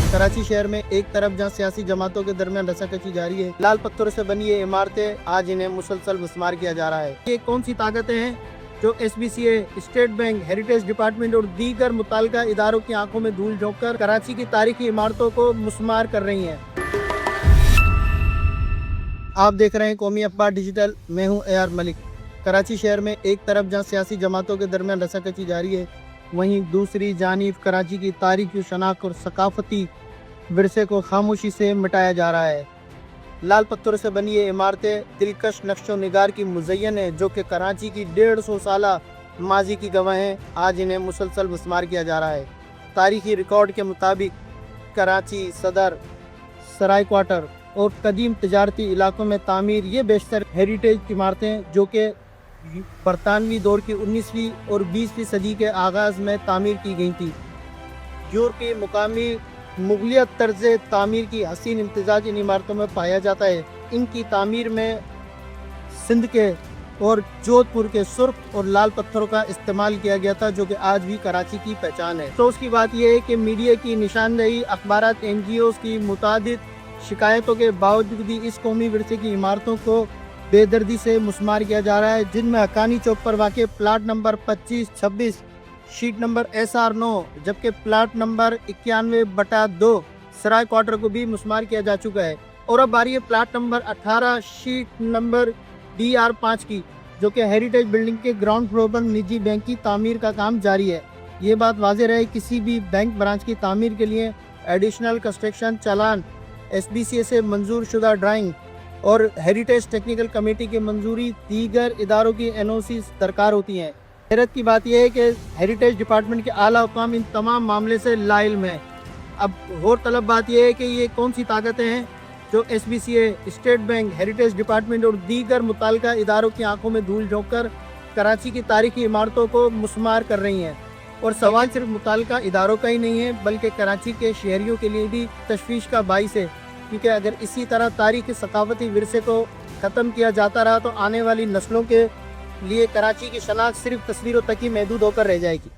कराची शहर में एक तरफ जहां सियासी जमातों के दरमियान रस्साकशी जारी है, लाल पत्थरों से बनी ये इमारतें आज इन्हें मुसलसल मिस्मार किया जा रहा है। ये कौन सी ताकतें हैं जो SBCA, state bank, heritage department और दीगर मुताल्लिका इदारों की आंखों में धूल झोंक कर कराची की तारीखी इमारतों को मुस्मार कर रही हैं। आप देख रहे हैं कौमी अखबार डिजिटल, मैं हूं AR मलिक। कराची शहर में एक तरफ जहां सियासी जमातों के दरमियान रस्साकशी जारी है, वहीं दूसरी जानिब कराची की तारीखी शनाख्त और सकाफती विरसे को खामोशी से मिटाया जा रहा है। लाल पत्थरों से बनी ये इमारतें दिलकश नक्शो निगार की मुज़य्यन है, जो कि कराची की 150 साला माजी की गवाह हैं। आज इन्हें मुसलसल मिस्मार किया जा रहा है। तारीखी रिकॉर्ड के मुताबिक कराची सदर, सराय क्वार्टर और कदीम तजारती इलाकों में तामीर ये बेशतर हेरिटेज इमारतें जो कि बरतानवी दौर की 19वीं और 20वीं सदी के आगाज़ में तामीर की गई थी। यूरोपीय मुकामी मुगलिया तर्ज तामीर की हसीन इम्तिजाज इन इमारतों में पाया जाता है। इनकी तामीर में सिंध के और जोधपुर के सुर्ख और लाल पत्थरों का इस्तेमाल किया गया था, जो कि आज भी कराची की पहचान है। तो उसकी बात यह है कि मीडिया की निशानदेही, अखबारात, NGOs की मुतादिद शिकायतों के बावजूद भी इस कौमी विरसे की इमारतों को बेदर्दी से मुस्मार किया जा रहा है, जिनमें हकानी चौक पर वाक़ plot number 25-26 sheet number SR9 जबकि प्लाट नंबर 91/2 सराय क्वार्टर को भी मुस्मार किया जा चुका है। और अब बारी है plot number 18 sheet number DR5 की, जो कि हेरिटेज बिल्डिंग के ग्राउंड फ्लोर पर निजी बैंक की तामीर का काम जारी है। ये बात वाज़ेह रहे, किसी भी बैंक ब्रांच की तामीर के लिए एडिशनल कंस्ट्रक्शन चालान, SBCA से मंजूर शुदा ड्राइंग और हेरिटेज टेक्निकल कमेटी की मंजूरी, दीगर इदारों की NOC दरकार होती हैं। हैरत की बात यह है कि हेरिटेज डिपार्टमेंट के आला हुकाम इन तमाम मामले से लाइल्म है। अब गौर तलब बात यह है कि ये कौन सी ताकतें हैं जो SBCA, state bank, heritage department और दीगर मुताल्लिका इदारों की आंखों में धूल झोंक कर कराची की तारीखी इमारतों को मुस्मार कर रही हैं। और सवाल सिर्फ मुताल्लिका इदारों का ही नहीं है, बल्कि कराची के शहरियों के लिए भी तशवीश का बाइस है, क्योंकि अगर इसी तरह तारीखी सकाफती विरसे को ख़त्म किया जाता रहा तो आने वाली नस्लों के लिए कराची की शनाख्त सिर्फ तस्वीरों तक ही महदूद होकर रह जाएगी।